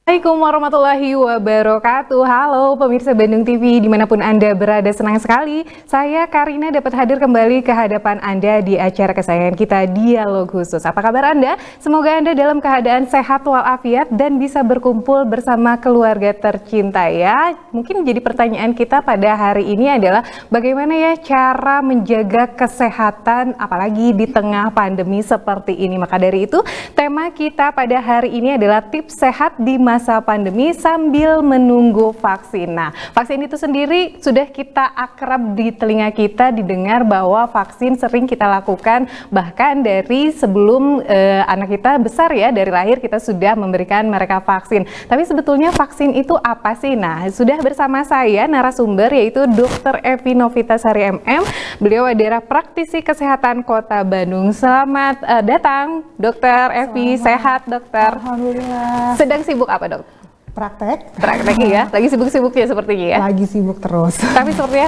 Assalamualaikum warahmatullahi wabarakatuh. Halo pemirsa Bandung TV dimanapun Anda berada, senang sekali saya Karina dapat hadir kembali ke hadapan Anda di acara kesayangan kita Dialog Khusus. Apa kabar Anda? Semoga Anda dalam keadaan sehat walafiat dan bisa berkumpul bersama keluarga tercinta ya. Mungkin jadi pertanyaan kita pada hari ini adalah bagaimana ya cara menjaga kesehatan apalagi di tengah pandemi seperti ini. Maka dari itu tema kita pada hari ini adalah tips sehat di masa pandemi sambil menunggu vaksin. Nah, vaksin itu sendiri sudah kita akrab di telinga kita, didengar bahwa vaksin sering kita lakukan bahkan dari sebelum anak kita besar ya, dari lahir kita sudah memberikan mereka vaksin. Tapi sebetulnya vaksin itu apa sih? Nah, sudah bersama saya narasumber yaitu Dr. Evi Novitasari MM. Beliau adalah praktisi kesehatan Kota Bandung. Selamat datang, Dr. Evi. Sehat, Dokter? Alhamdulillah. Sedang sibuk apa, Dok? Praktek ya, lagi sibuk-sibuknya sepertinya ya. Lagi sibuk terus. Tapi sepertinya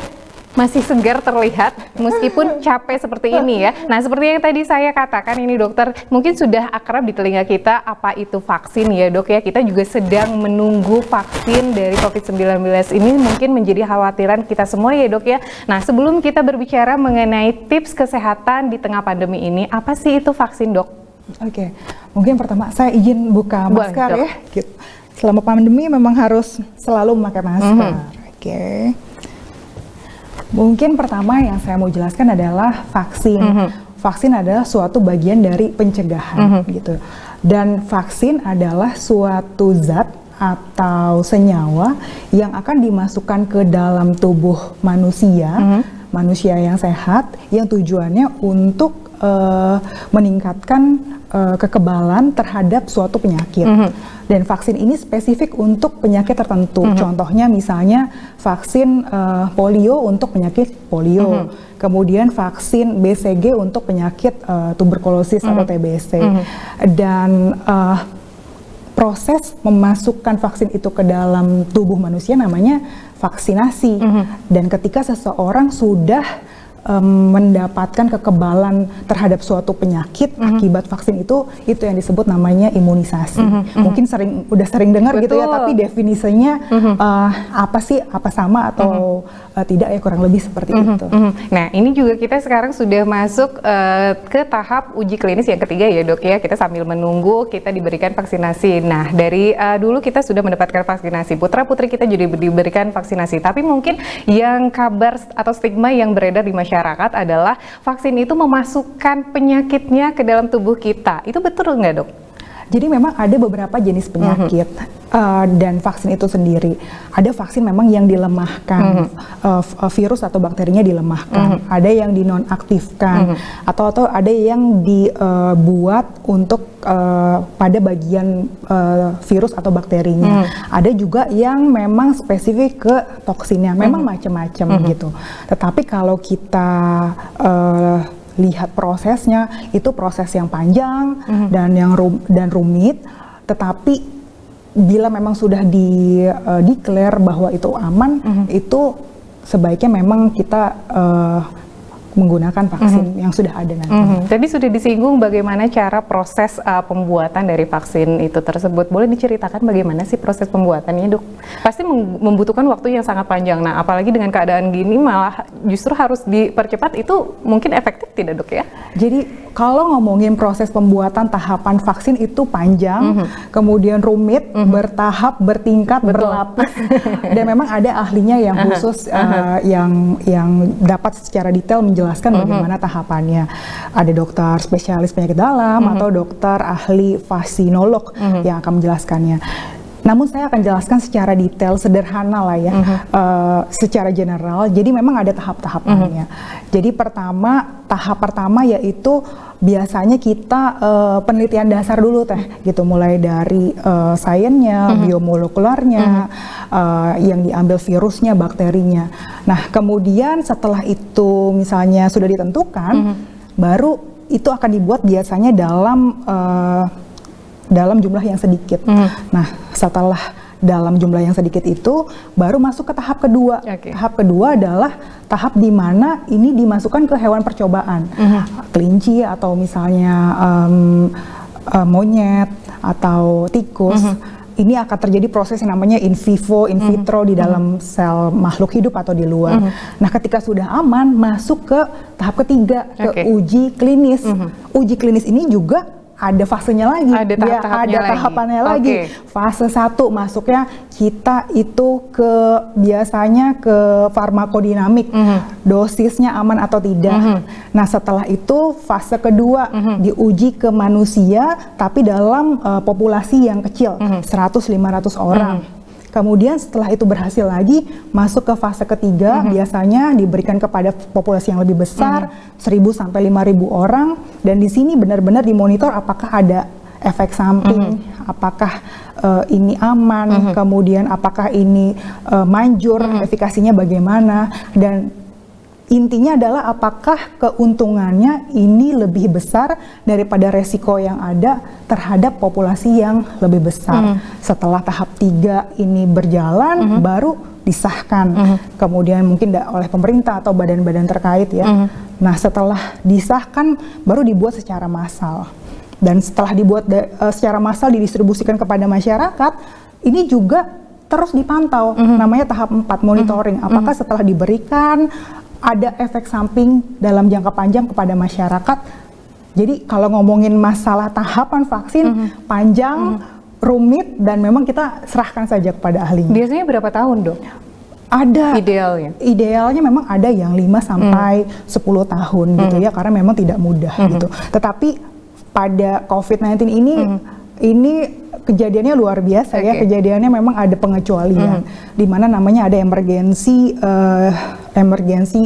masih segar terlihat meskipun capek seperti ini ya. Nah, seperti yang tadi saya katakan ini dokter, mungkin sudah akrab di telinga kita apa itu vaksin ya dok ya. Kita juga sedang menunggu vaksin dari COVID-19 ini, mungkin menjadi khawatiran kita semua ya dok ya. Nah, sebelum kita berbicara mengenai tips kesehatan di tengah pandemi ini, apa sih itu vaksin dok? Oke, mungkin pertama saya izin buka masker ya. Gitu. Selama pandemi memang harus selalu memakai masker. Oke. Mungkin pertama yang saya mau jelaskan adalah vaksin. Vaksin adalah suatu bagian dari pencegahan gitu. Dan vaksin adalah suatu zat atau senyawa yang akan dimasukkan ke dalam tubuh manusia, manusia yang sehat, yang tujuannya untuk meningkatkan kekebalan terhadap suatu penyakit. Dan vaksin ini spesifik untuk penyakit tertentu. Contohnya misalnya vaksin polio untuk penyakit polio. Kemudian vaksin BCG untuk penyakit tuberkulosis atau TBC. Dan proses memasukkan vaksin itu ke dalam tubuh manusia namanya vaksinasi. Dan ketika seseorang sudah mendapatkan kekebalan terhadap suatu penyakit akibat vaksin itu yang disebut namanya imunisasi. Mungkin udah sering dengar gitu ya, tapi definisinya apa sih, apa sama atau tidak ya, kurang lebih seperti itu. Nah, ini juga kita sekarang sudah masuk ke tahap uji klinis yang ketiga ya dok ya. Kita sambil menunggu kita diberikan vaksinasi. Nah, dari dulu kita sudah mendapatkan vaksinasi, putra putri kita juga diberikan vaksinasi. Tapi mungkin yang kabar atau stigma yang beredar di masyarakat adalah vaksin itu memasukkan penyakitnya ke dalam tubuh kita. Itu betul nggak dok? Jadi memang ada beberapa jenis penyakit dan vaksin itu sendiri. Ada vaksin memang yang dilemahkan, virus atau bakterinya dilemahkan. Ada yang dinonaktifkan, atau ada yang dibuat untuk pada bagian virus atau bakterinya. Ada juga yang memang spesifik ke toksinnya. Memang macam-macam gitu. Tetapi kalau kita lihat prosesnya, itu proses yang panjang dan rumit, tetapi bila memang sudah declare bahwa itu aman, itu sebaiknya memang kita menggunakan vaksin yang sudah ada nanti. Tadi sudah disinggung bagaimana cara proses pembuatan dari vaksin itu tersebut. Boleh diceritakan bagaimana sih proses pembuatannya dok? Pasti membutuhkan waktu yang sangat panjang. Nah, apalagi dengan keadaan gini malah justru harus dipercepat, itu mungkin efektif tidak dok ya? Jadi kalau ngomongin proses pembuatan tahapan vaksin itu panjang, kemudian rumit, bertahap, bertingkat, berlapis, dan memang ada ahlinya yang khusus yang dapat secara detail menjelaskan bagaimana tahapannya. Ada dokter spesialis penyakit dalam atau dokter ahli vaksinolog yang akan menjelaskannya. Namun saya akan jelaskan secara detail, sederhana lah ya, secara general. Jadi memang ada tahap-tahapannya. Jadi tahap pertama yaitu biasanya kita penelitian dasar dulu gitu, mulai dari sainsnya, biomolekularnya, yang diambil virusnya, bakterinya. Nah, kemudian setelah itu misalnya sudah ditentukan, baru itu akan dibuat biasanya dalam jumlah yang sedikit. Nah, setelah dalam jumlah yang sedikit itu baru masuk ke tahap kedua. Tahap kedua adalah tahap di mana ini dimasukkan ke hewan percobaan, kelinci atau misalnya monyet atau tikus. ini akan terjadi proses yang namanya in vivo, in vitro di dalam sel makhluk hidup atau di luar. Nah, ketika sudah aman, masuk ke tahap ketiga, ke uji klinis. Uji klinis ini juga ada fasenya lagi, ada tahapannya lagi. Fase 1 masuknya kita itu biasanya ke farmakodinamik, dosisnya aman atau tidak. Nah, setelah itu fase kedua diuji ke manusia, tapi dalam populasi yang kecil, 100-500 orang. Kemudian setelah itu berhasil lagi, masuk ke fase ketiga, biasanya diberikan kepada populasi yang lebih besar, 1.000 sampai 5.000 orang, dan di sini benar-benar dimonitor apakah ada efek samping, apakah ini aman, kemudian apakah ini manjur, efikasinya bagaimana, dan intinya adalah apakah keuntungannya ini lebih besar daripada resiko yang ada terhadap populasi yang lebih besar. Setelah tahap 3 ini berjalan, baru disahkan. Kemudian mungkin oleh pemerintah atau badan-badan terkait ya. Nah, setelah disahkan baru dibuat secara massal. Dan setelah dibuat secara massal didistribusikan kepada masyarakat, ini juga terus dipantau. Namanya tahap 4 monitoring. Apakah setelah diberikan ada efek samping dalam jangka panjang kepada masyarakat. Jadi kalau ngomongin masalah tahapan vaksin panjang, rumit, dan memang kita serahkan saja kepada ahlinya. Biasanya berapa tahun, Dok? Ada idealnya memang ada yang 5 sampai 10 tahun gitu ya, karena memang tidak mudah gitu. Tetapi pada COVID-19 ini kejadiannya luar biasa ya, kejadiannya memang ada pengecualian, di mana namanya ada emergency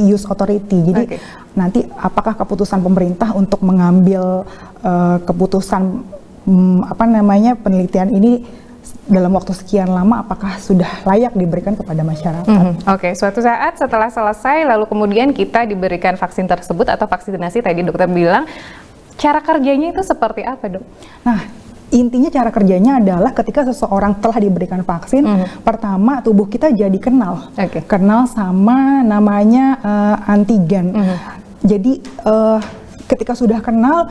use authority. Jadi nanti apakah keputusan pemerintah untuk mengambil keputusan penelitian ini dalam waktu sekian lama, apakah sudah layak diberikan kepada masyarakat? Suatu saat setelah selesai, lalu kemudian kita diberikan vaksin tersebut atau vaksinasi, tadi dokter bilang, cara kerjanya itu seperti apa, Dok? Nah, intinya cara kerjanya adalah ketika seseorang telah diberikan vaksin, pertama tubuh kita jadi kenal sama namanya antigen. Jadi ketika sudah kenal,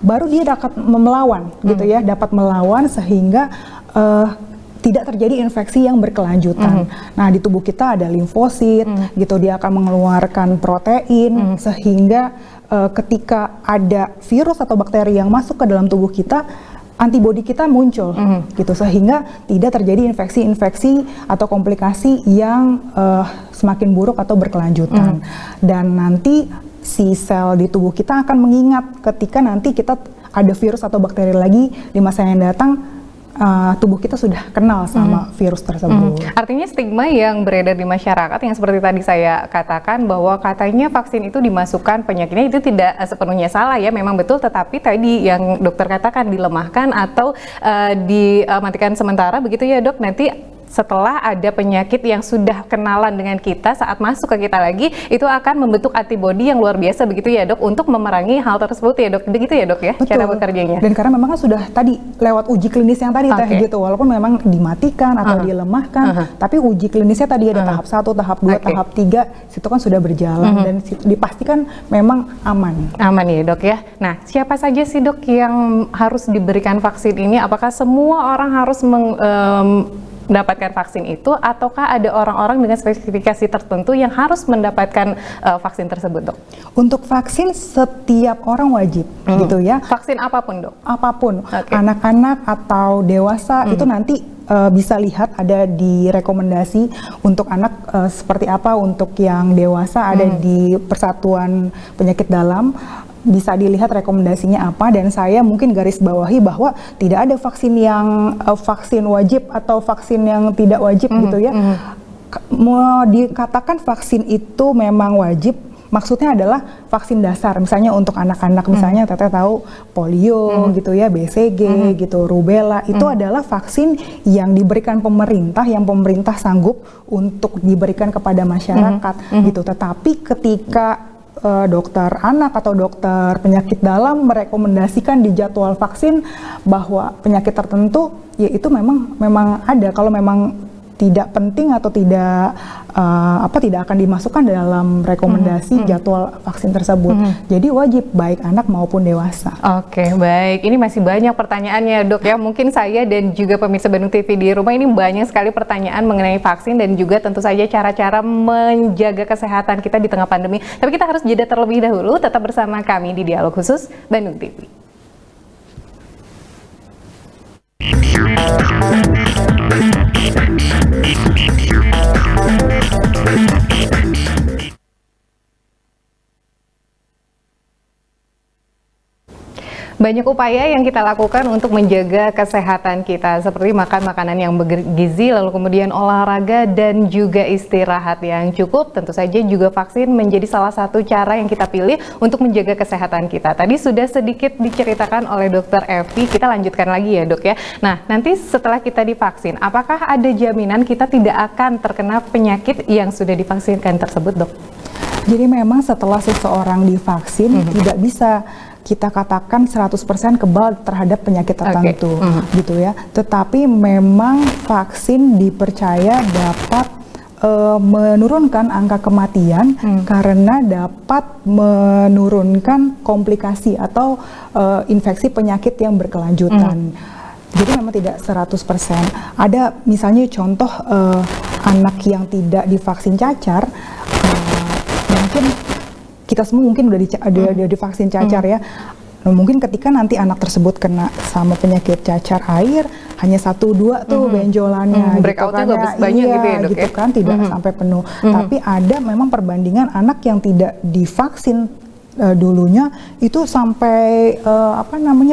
baru dia dapat melawan, gitu ya, dapat melawan sehingga tidak terjadi infeksi yang berkelanjutan. Nah, di tubuh kita ada limfosit, gitu, dia akan mengeluarkan protein sehingga ketika ada virus atau bakteri yang masuk ke dalam tubuh kita, antibodi kita muncul, gitu, sehingga tidak terjadi infeksi-infeksi atau komplikasi yang semakin buruk atau berkelanjutan. Dan nanti si sel di tubuh kita akan mengingat ketika nanti kita ada virus atau bakteri lagi di masa yang datang, tubuh kita sudah kenal sama virus tersebut. Artinya stigma yang beredar di masyarakat yang seperti tadi saya katakan, bahwa katanya vaksin itu dimasukkan penyakitnya, itu tidak sepenuhnya salah ya, memang betul, tetapi tadi yang dokter katakan dilemahkan atau dimatikan sementara begitu ya, Dok. Nanti setelah ada penyakit yang sudah kenalan dengan kita, saat masuk ke kita lagi, itu akan membentuk antibodi yang luar biasa begitu ya, Dok, untuk memerangi hal tersebut ya, Dok. Begitu ya, Dok ya, betul, cara bekerjanya. Dan karena memang kan sudah tadi lewat uji klinis yang tadi gitu, walaupun memang dimatikan atau dilemahkan, tapi uji klinisnya tadi ada tahap 1, tahap 2, tahap 3, situ kan sudah berjalan dan dipastikan memang aman. Aman ya, Dok ya. Nah, siapa saja sih, Dok, yang harus diberikan vaksin ini? Apakah semua orang harus mendapatkan vaksin itu, ataukah ada orang-orang dengan spesifikasi tertentu yang harus mendapatkan vaksin tersebut, Dok? Untuk vaksin setiap orang wajib, gitu ya. Vaksin apapun, Dok? Apapun, anak-anak atau dewasa itu nanti bisa lihat ada di rekomendasi untuk anak seperti apa, untuk yang dewasa ada di Persatuan Penyakit Dalam. Bisa dilihat rekomendasinya apa, dan saya mungkin garis bawahi bahwa tidak ada vaksin yang vaksin wajib atau vaksin yang tidak wajib gitu ya. Mau dikatakan vaksin itu memang wajib, maksudnya adalah vaksin dasar, misalnya untuk anak-anak, misalnya Teteh tahu polio gitu ya, BCG gitu, rubella, itu adalah vaksin yang diberikan pemerintah, yang pemerintah sanggup untuk diberikan kepada masyarakat gitu. Tetapi ketika dokter anak atau dokter penyakit dalam merekomendasikan di jadwal vaksin bahwa penyakit tertentu, ya itu memang ada. Kalau memang tidak penting atau tidak tidak akan dimasukkan dalam rekomendasi jadwal vaksin tersebut. Jadi wajib baik anak maupun dewasa. Oke, baik. Ini masih banyak pertanyaannya, Dok ya. Mungkin saya dan juga pemirsa Bandung TV di rumah ini banyak sekali pertanyaan mengenai vaksin dan juga tentu saja cara-cara menjaga kesehatan kita di tengah pandemi. Tapi kita harus jeda terlebih dahulu. Tetap bersama kami di Dialog Khusus Bandung TV. Banyak upaya yang kita lakukan untuk menjaga kesehatan kita, seperti makan makanan yang bergizi, lalu kemudian olahraga dan juga istirahat yang cukup. Tentu saja juga vaksin menjadi salah satu cara yang kita pilih untuk menjaga kesehatan kita. Tadi sudah sedikit diceritakan oleh Dr. Evi, kita lanjutkan lagi ya Dok ya. Nah, nanti setelah kita divaksin, apakah ada jaminan kita tidak akan terkena penyakit yang sudah divaksinkan tersebut, Dok? Jadi memang setelah seseorang divaksin tidak bisa kita katakan 100% kebal terhadap penyakit tertentu, gitu ya. Tetapi memang vaksin dipercaya dapat menurunkan angka kematian karena dapat menurunkan komplikasi atau infeksi penyakit yang berkelanjutan. Jadi memang tidak 100%. Ada misalnya contoh anak yang tidak divaksin cacar, mungkin kita semua mungkin udah divaksin cacar ya. Nah, mungkin ketika nanti anak tersebut kena sama penyakit cacar air, hanya 1-2 tuh benjolannya, breakout gitu kan juga ya. banyak Iya, gitu ya Dok gitu ya? kan, tidak sampai penuh. Tapi ada memang perbandingan anak yang tidak divaksin dulunya itu sampai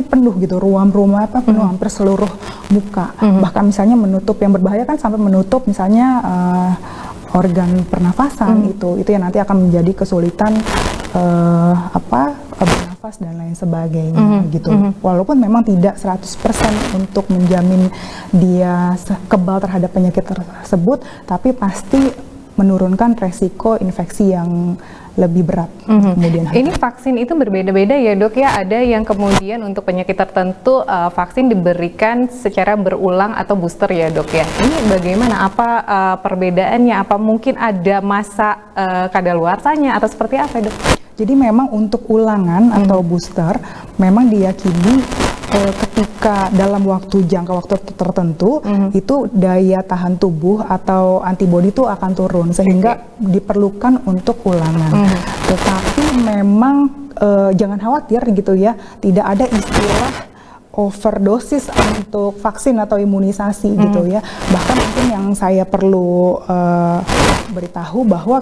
penuh gitu, ruam-ruam penuh hampir seluruh muka. Bahkan misalnya menutup, yang berbahaya kan sampai menutup misalnya organ pernafasan, itu yang nanti akan menjadi kesulitan bernafas dan lain sebagainya gitu. Walaupun memang tidak 100% untuk menjamin dia kebal terhadap penyakit tersebut, tapi pasti menurunkan resiko infeksi yang lebih berat kemudian hari. Ini vaksin itu berbeda-beda ya Dok ya, ada yang kemudian untuk penyakit tertentu vaksin diberikan secara berulang atau booster ya Dok ya. Ini bagaimana, apa perbedaannya, apa mungkin ada masa kadaluarsanya atau seperti apa Dok? Jadi memang untuk ulangan atau booster memang diyakini ketika dalam jangka waktu tertentu itu daya tahan tubuh atau antibodi itu akan turun sehingga diperlukan untuk ulangan. Tetapi memang jangan khawatir gitu ya, tidak ada istilah overdosis untuk vaksin atau imunisasi gitu ya. Bahkan mungkin yang saya perlu beritahu bahwa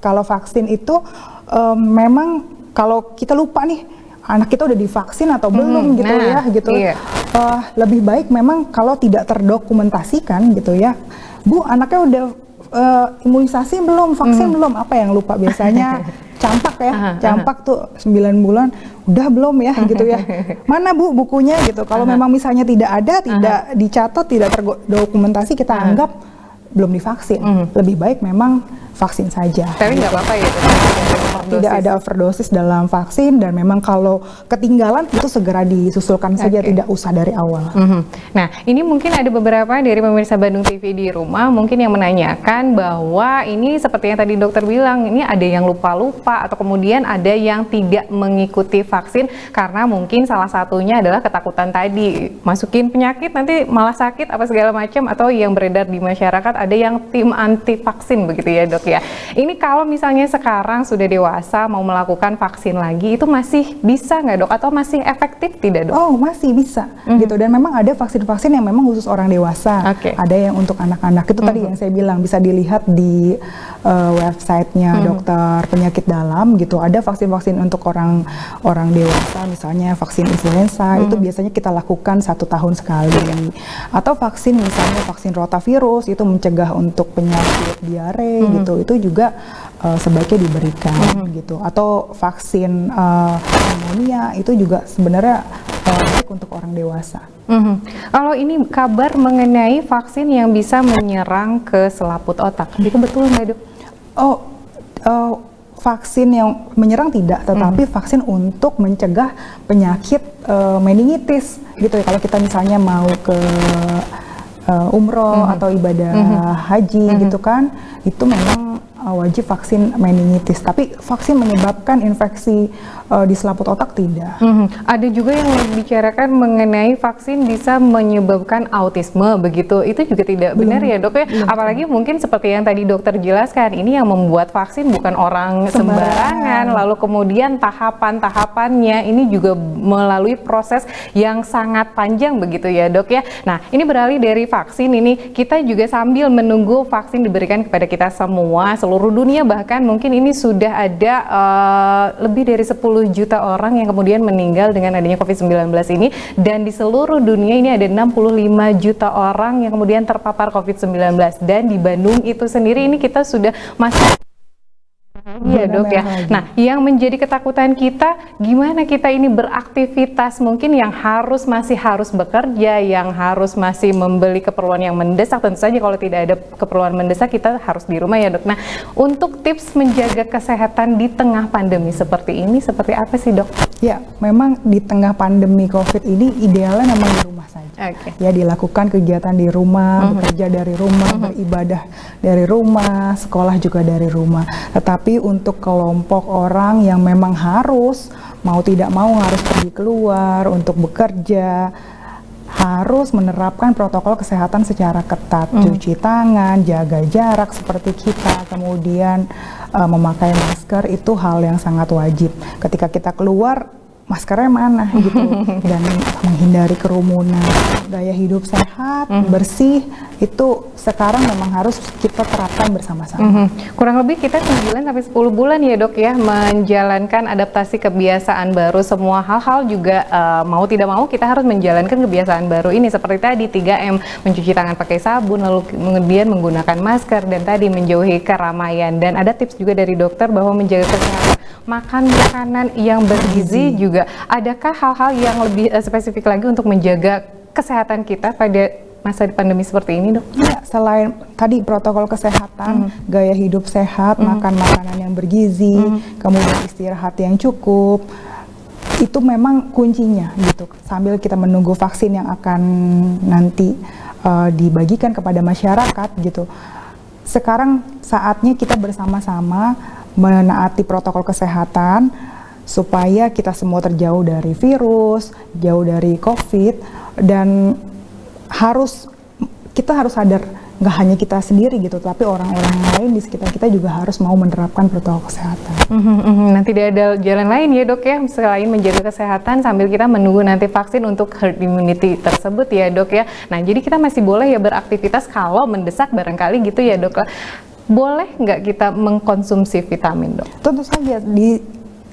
kalau vaksin itu memang kalau kita lupa nih anak kita udah divaksin atau belum gitu ya gitu. Iya. Lebih baik memang kalau tidak terdokumentasikan gitu ya. Bu, anaknya udah imunisasi belum, vaksin belum, apa yang lupa biasanya campak ya. Campak tuh 9 bulan udah belum ya gitu ya. Mana Bu bukunya gitu. Kalau memang misalnya tidak ada, tidak dicatat, tidak terdokumentasi, kita anggap belum divaksin. Lebih baik memang vaksin saja. Tapi nggak apa-apa ya? Tidak ada overdosis dalam vaksin, dan memang kalau ketinggalan itu segera disusulkan saja, tidak usah dari awal. Nah, ini mungkin ada beberapa dari pemirsa Bandung TV di rumah mungkin yang menanyakan bahwa ini seperti yang tadi dokter bilang, ini ada yang lupa-lupa atau kemudian ada yang tidak mengikuti vaksin karena mungkin salah satunya adalah ketakutan tadi, masukin penyakit nanti malah sakit apa segala macam, atau yang beredar di masyarakat ada yang tim anti vaksin begitu ya Dok ya. Ini kalau misalnya sekarang sudah dewasa mau melakukan vaksin lagi, itu masih bisa nggak Dok? Atau masih efektif tidak Dok? Oh, masih bisa gitu. Dan memang ada vaksin-vaksin yang memang khusus orang dewasa. Ada yang untuk anak-anak. Itu tadi yang saya bilang, bisa dilihat di websitenya dokter penyakit dalam gitu. Ada vaksin-vaksin untuk orang dewasa, misalnya vaksin influenza, itu biasanya kita lakukan 1 tahun sekali. Atau vaksin misalnya vaksin rotavirus, itu mencegah untuk penyakit diare gitu. Itu juga sebaiknya diberikan gitu. Atau vaksin pneumonia itu juga sebenarnya baik untuk orang dewasa. Kalau ini kabar mengenai vaksin yang bisa menyerang ke selaput otak, itu betul nggak Dok? Vaksin yang menyerang tidak, tetapi vaksin untuk mencegah penyakit meningitis gitu ya. Kalau kita misalnya mau ke umroh atau ibadah haji gitu kan, itu memang wajib vaksin meningitis. Tapi vaksin menyebabkan infeksi di selaput otak tidak. Ada juga yang membicarakan mengenai vaksin bisa menyebabkan autisme begitu. Itu juga tidak benar ya dok ya. Apalagi mungkin seperti yang tadi dokter jelaskan, ini yang membuat vaksin bukan orang sembarangan. Lalu kemudian tahapan-tahapannya ini juga melalui proses yang sangat panjang begitu ya dok ya. Nah ini beralih dari vaksin ini, kita juga sambil menunggu vaksin diberikan kepada kita semua, seluruh dunia, bahkan mungkin ini sudah ada lebih dari 10 juta orang yang kemudian meninggal dengan adanya COVID-19 ini, dan di seluruh dunia ini ada 65 juta orang yang kemudian terpapar COVID-19, dan di Bandung itu sendiri ini kita sudah masih iya dok ya. Nah, yang menjadi ketakutan kita, gimana kita ini beraktivitas mungkin yang masih harus bekerja, yang harus masih membeli keperluan yang mendesak. Tentu saja kalau tidak ada keperluan mendesak kita harus di rumah ya dok. Nah, untuk tips menjaga kesehatan di tengah pandemi seperti ini, seperti apa sih dok? Ya, memang di tengah pandemi COVID ini idealnya memang di rumah saja. Ya, dilakukan kegiatan di rumah, bekerja dari rumah, beribadah dari rumah, sekolah juga dari rumah. Tetapi untuk kelompok orang yang memang harus, mau tidak mau harus pergi keluar untuk bekerja, harus menerapkan protokol kesehatan secara ketat, cuci tangan, jaga jarak seperti kita, kemudian memakai masker, itu hal yang sangat wajib. Ketika kita keluar, maskernya mana gitu, dan menghindari kerumunan. Gaya hidup sehat, bersih, itu sekarang memang harus kita terapkan bersama-sama. Kurang lebih kita 9 sampai 10 bulan ya dok ya menjalankan adaptasi kebiasaan baru. Semua hal-hal juga mau tidak mau kita harus menjalankan kebiasaan baru ini, seperti tadi 3M, mencuci tangan pakai sabun, lalu kemudian menggunakan masker, dan tadi menjauhi keramaian. Dan ada tips juga dari dokter bahwa menjaga kesehatan, makan makanan yang bergizi juga. Adakah hal-hal yang lebih spesifik lagi untuk menjaga kesehatan kita pada masa pandemi seperti ini dok? Ya, selain tadi protokol kesehatan, gaya hidup sehat, makan makanan yang bergizi, kemudian istirahat yang cukup, itu memang kuncinya gitu. Sambil kita menunggu vaksin yang akan nanti dibagikan kepada masyarakat gitu. Sekarang saatnya kita bersama-sama menaati protokol kesehatan supaya kita semua terjauh dari virus, jauh dari COVID, dan kita harus sadar, nggak hanya kita sendiri gitu, tapi orang-orang lain di sekitar kita juga harus mau menerapkan protokol kesehatan. Nanti tidak ada jalan lain ya dok ya, selain menjaga kesehatan sambil kita menunggu nanti vaksin untuk herd immunity tersebut ya dok ya. Nah jadi kita masih boleh ya beraktivitas kalau mendesak barangkali gitu ya dok. Boleh nggak kita mengkonsumsi vitamin dok? Tentu saja,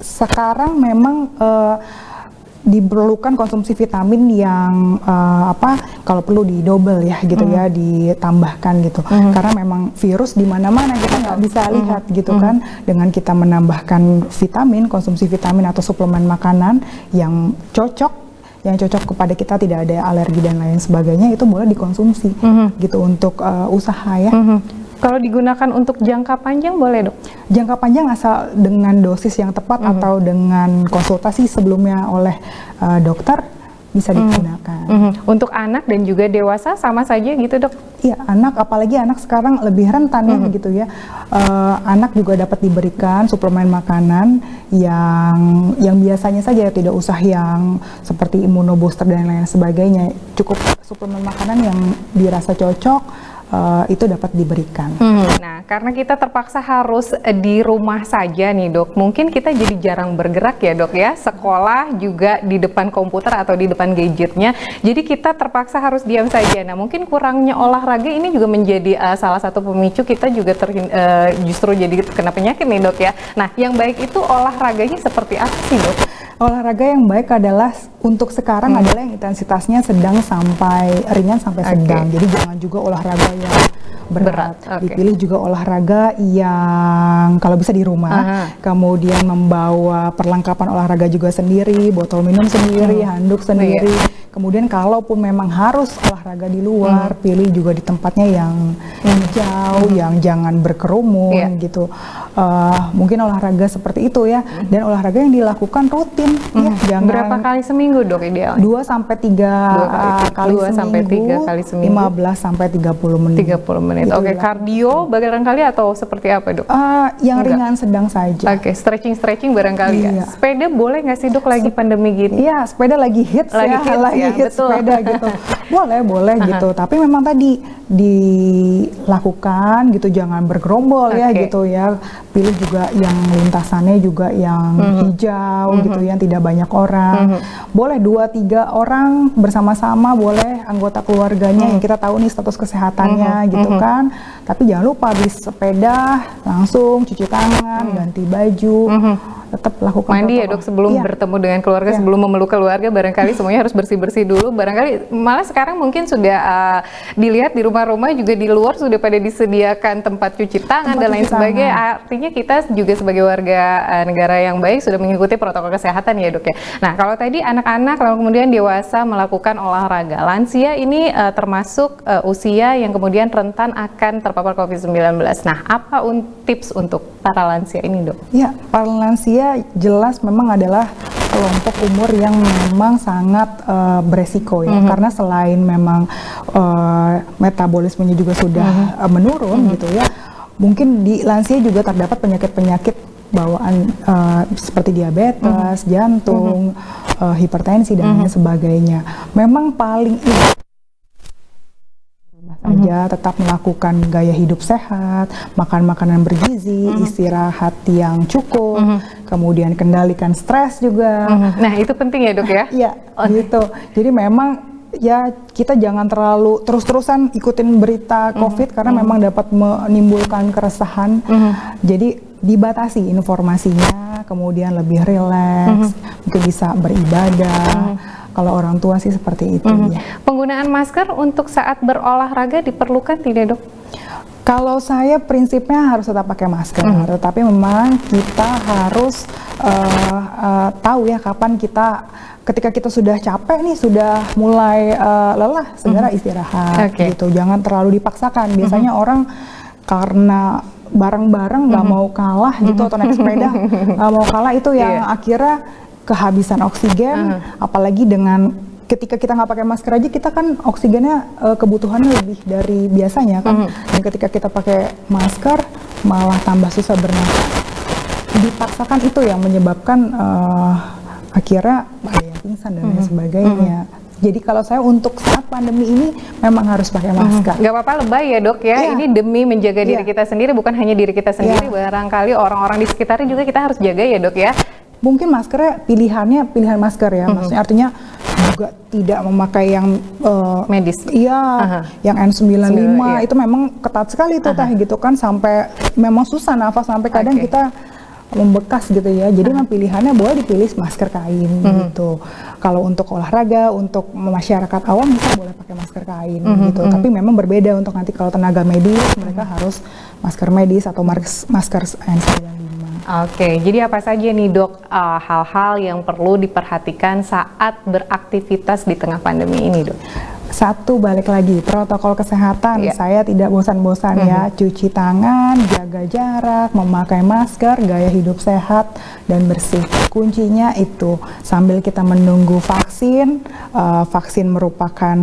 sekarang memang diperlukan konsumsi vitamin yang kalau perlu di double ya gitu ya, ditambahkan gitu, karena memang virus di mana-mana kita nggak bisa lihat gitu kan. Dengan kita menambahkan vitamin, konsumsi vitamin atau suplemen makanan yang cocok kepada kita, tidak ada alergi dan lain sebagainya, itu boleh dikonsumsi gitu untuk usaha ya. Kalau digunakan untuk jangka panjang boleh dok? Jangka panjang asal dengan dosis yang tepat atau dengan konsultasi sebelumnya oleh dokter bisa digunakan. Untuk anak dan juga dewasa sama saja gitu dok? Iya, anak, apalagi anak sekarang lebih rentan ya gitu ya. Anak juga dapat diberikan suplemen makanan yang biasanya saja, tidak usah yang seperti imunobooster dan lain sebagainya. Cukup suplemen makanan yang dirasa cocok, itu dapat diberikan. Nah, karena kita terpaksa harus di rumah saja nih dok, mungkin kita jadi jarang bergerak ya dok ya, sekolah juga di depan komputer atau di depan gadgetnya, jadi kita terpaksa harus diam saja. Nah, mungkin kurangnya olahraga ini juga menjadi salah satu pemicu kita juga justru jadi kena penyakit nih dok ya. Nah, yang baik itu olahraganya seperti apa sih dok? Olahraga yang baik adalah untuk sekarang adalah yang intensitasnya sedang sampai ringan sampai sedang. Jadi jangan juga olahraga yang berat. Dipilih juga olahraga yang kalau bisa di rumah. Kemudian membawa perlengkapan olahraga juga sendiri, botol minum sendiri, handuk sendiri. Kemudian kalaupun memang harus olahraga di luar, pilih juga di tempatnya yang hijau, yang jangan berkerumun gitu. Mungkin olahraga seperti itu ya, dan olahraga yang dilakukan rutin ya, jangan berapa kali seminggu dok idealnya? 2 sampai 3 kali 2 sampai 3 kali seminggu, 15 sampai 30 menit. 30 menit. Gitu Oke, kardio barangkali atau seperti apa dok? Yang ringan sedang saja. Oke, stretching barangkali ya. Iya. Sepeda boleh nggak sih dok lagi pandemi gini? Iya, sepeda lagi hits Lagi ya, hits lagi ya, hits betul. sepeda gitu. Boleh gitu. Tapi memang tadi dilakukan gitu, jangan bergerombol ya gitu ya. Pilih juga yang lintasannya juga yang hijau gitu, yang tidak banyak orang. Boleh 2-3 orang bersama-sama, boleh anggota keluarganya yang kita tahu nih status kesehatannya gitu kan. Tapi jangan lupa habis sepeda langsung cuci tangan, ganti baju. Tetap lakukan mandi ya dok sebelum bertemu dengan keluarga, sebelum memeluk keluarga, barangkali semuanya harus bersih-bersih dulu. Barangkali malah sekarang mungkin sudah dilihat di rumah-rumah juga di luar sudah pada disediakan tempat cuci tangan dan lain sebagainya. Artinya kita juga sebagai warga negara yang baik sudah mengikuti protokol kesehatan ya dok ya. Nah kalau tadi anak-anak lalu kemudian dewasa melakukan olahraga, lansia ini termasuk usia yang kemudian rentan akan terpapar COVID-19. Nah apa tips untuk para lansia ini dok? Ya, para lansia jelas memang adalah kelompok umur yang memang sangat beresiko ya, karena selain memang metabolismenya juga sudah menurun gitu ya, mungkin di lansia juga terdapat penyakit-penyakit bawaan seperti diabetes, jantung, hipertensi dan lain sebagainya. Memang paling saja tetap melakukan gaya hidup sehat, makan makanan bergizi, istirahat yang cukup, kemudian kendalikan stres juga. Nah itu penting ya dok ya? Iya gitu. Jadi memang ya kita jangan terlalu terus-terusan ikutin berita COVID karena memang dapat menimbulkan keresahan. Jadi dibatasi informasinya, kemudian lebih rileks, mungkin bisa beribadah. Kalau orang tua sih seperti itu ya. Penggunaan masker untuk saat berolahraga diperlukan tidak dok? Kalau saya prinsipnya harus tetap pakai masker, tetapi memang kita harus tahu ya kapan ketika kita sudah capek nih, sudah mulai lelah, segera istirahat gitu. Jangan terlalu dipaksakan. Biasanya orang karena bareng-bareng nggak mau kalah gitu, atau naik sepeda nggak mau kalah, itu yang akhirnya kehabisan oksigen, apalagi dengan ketika kita nggak pakai masker aja, kita kan oksigennya kebutuhannya lebih dari biasanya kan, dan ketika kita pakai masker malah tambah susah bernafas. Dipaksakan itu yang menyebabkan akhirnya ada yang pingsan dan lain sebagainya. Jadi kalau saya untuk saat pandemi ini memang harus pakai masker. Gak apa-apa lebay ya dok ya, ini demi menjaga diri kita sendiri, bukan hanya diri kita sendiri, barangkali orang-orang di sekitarnya juga kita harus jaga ya dok ya. Mungkin maskernya pilihan masker ya, maksudnya artinya juga tidak memakai yang medis. Iya, yang N95 itu memang ketat sekali tuh gitu kan, sampai memang susah nafas, sampai kadang kita membekas gitu ya. Jadi memang pilihannya boleh dipilih masker kain gitu. Kalau untuk olahraga, untuk masyarakat awam bisa boleh pakai masker kain gitu. Tapi memang berbeda untuk nanti kalau tenaga medis, mereka harus masker medis atau masker N95. Oke, jadi apa saja nih dok hal-hal yang perlu diperhatikan saat beraktivitas di tengah pandemi ini dok? Satu, balik lagi protokol kesehatan, saya tidak bosan-bosan ya, cuci tangan, jaga jarak, memakai masker, gaya hidup sehat dan bersih. Kuncinya itu sambil kita menunggu vaksin, vaksin merupakan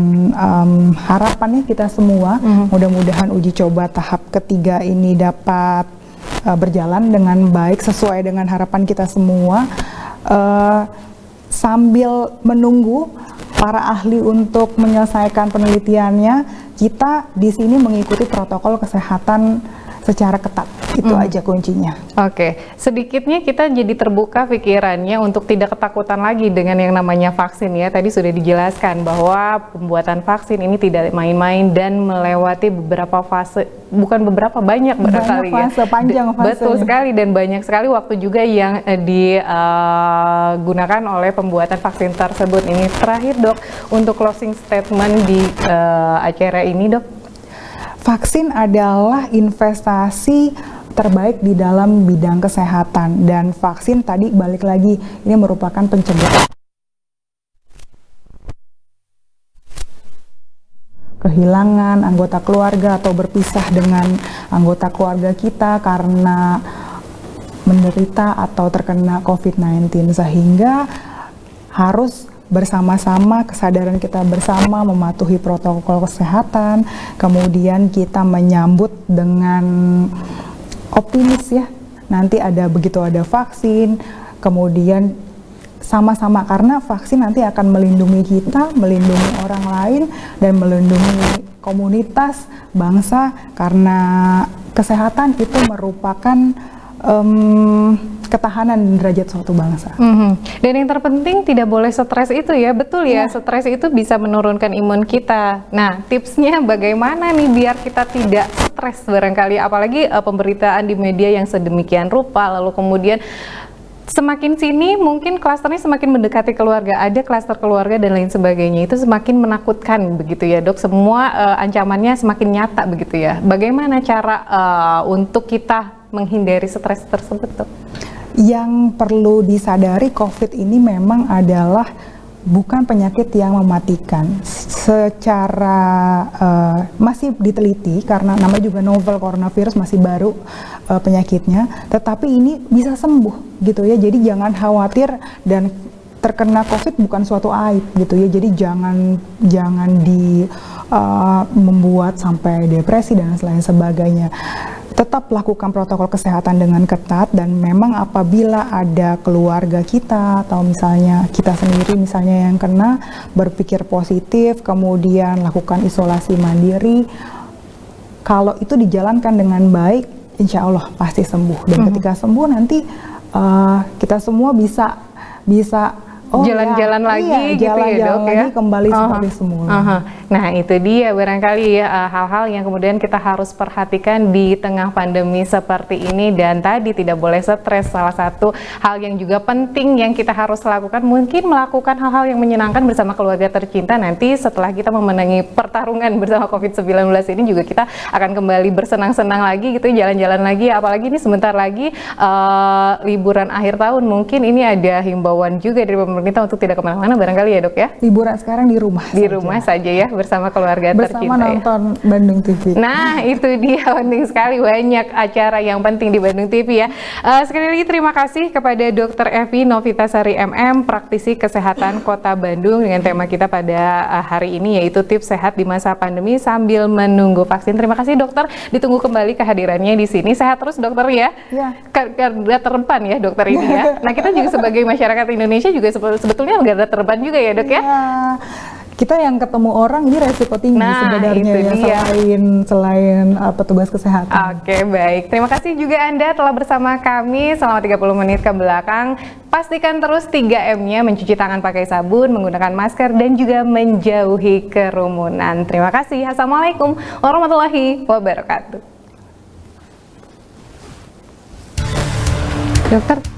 harapannya kita semua. Mudah-mudahan uji coba tahap ketiga ini dapat berjalan dengan baik sesuai dengan harapan kita semua. Sambil menunggu para ahli untuk menyelesaikan penelitiannya, kita di sini mengikuti protokol kesehatan secara ketat. Itu aja kuncinya. Oke, sedikitnya kita jadi terbuka pikirannya untuk tidak ketakutan lagi dengan yang namanya vaksin ya. Tadi sudah dijelaskan bahwa pembuatan vaksin ini tidak main-main dan melewati beberapa fase, bukan beberapa, banyak barangkali ya. Panjang fasenya. Betul sekali, dan banyak sekali waktu juga yang digunakan oleh pembuatan vaksin tersebut. Ini terakhir dok, untuk closing statement di acara ini dok. Vaksin adalah investasi terbaik di dalam bidang kesehatan, dan vaksin tadi balik lagi ini merupakan pencegahan. kehilangan anggota keluarga atau berpisah dengan anggota keluarga kita karena menderita atau terkena COVID-19, sehingga harus bersama-sama, kesadaran kita bersama mematuhi protokol kesehatan, kemudian kita menyambut dengan optimis ya, nanti begitu ada vaksin, kemudian sama-sama, karena vaksin nanti akan melindungi kita, melindungi orang lain, dan melindungi komunitas, bangsa, karena kesehatan itu merupakan ketahanan derajat suatu bangsa. Dan yang terpenting tidak boleh stres itu ya, betul ya, stres itu bisa menurunkan imun kita. Nah, tipsnya bagaimana nih biar kita tidak stres barangkali, apalagi pemberitaan di media yang sedemikian rupa, lalu kemudian semakin sini mungkin klasternya semakin mendekati keluarga, ada klaster keluarga dan lain sebagainya, itu semakin menakutkan begitu ya dok, semua ancamannya semakin nyata begitu ya. Bagaimana cara untuk kita menghindari stres tersebut dok? Yang perlu disadari, COVID ini memang adalah bukan penyakit yang mematikan. Secara masih diteliti, karena namanya juga novel coronavirus, masih baru penyakitnya, tetapi ini bisa sembuh gitu ya. Jadi jangan khawatir, dan terkena COVID bukan suatu aib gitu ya. Jadi jangan membuat sampai depresi dan lain sebagainya. Tetap lakukan protokol kesehatan dengan ketat, dan memang apabila ada keluarga kita atau misalnya kita sendiri misalnya yang kena, berpikir positif, kemudian lakukan isolasi mandiri. Kalau itu dijalankan dengan baik, insya Allah pasti sembuh. Dan ketika sembuh nanti kita semua bisa jalan-jalan lagi gitu ya dok ya, kembali seperti semula. Nah itu dia barangkali ya hal-hal yang kemudian kita harus perhatikan di tengah pandemi seperti ini. Dan tadi tidak boleh stres, salah satu hal yang juga penting yang kita harus lakukan mungkin melakukan hal-hal yang menyenangkan bersama keluarga tercinta. Nanti setelah kita memenangi pertarungan bersama COVID-19 ini juga kita akan kembali bersenang-senang lagi gitu, jalan-jalan lagi, apalagi ini sebentar lagi liburan akhir tahun. Mungkin ini ada himbauan juga dari pemerintah untuk tidak kemana-mana barangkali ya dok ya. Liburan sekarang di rumah saja ya, bersama keluarga bersama tercinta nonton ya. Bandung TV. Nah itu dia, penting sekali, banyak acara yang penting di Bandung TV ya. Sekali lagi terima kasih kepada Dr. Evi Novitasari MM, praktisi kesehatan Kota Bandung, dengan tema kita pada hari ini yaitu tips sehat di masa pandemi sambil menunggu vaksin. Terima kasih dokter, ditunggu kembali kehadirannya di sini. Sehat terus dokter ya. Garda terdepan ya dokter ini ya. Nah kita juga sebagai masyarakat Indonesia juga sebetulnya garda terdepan juga ya dok ya. Kita yang ketemu orang ini resiko tinggi sebenarnya ya, selain petugas kesehatan. Oke, baik. Terima kasih juga Anda telah bersama kami selama 30 menit ke belakang. Pastikan terus 3M-nya, mencuci tangan pakai sabun, menggunakan masker, dan juga menjauhi kerumunan. Terima kasih. Assalamualaikum warahmatullahi wabarakatuh. Dokter.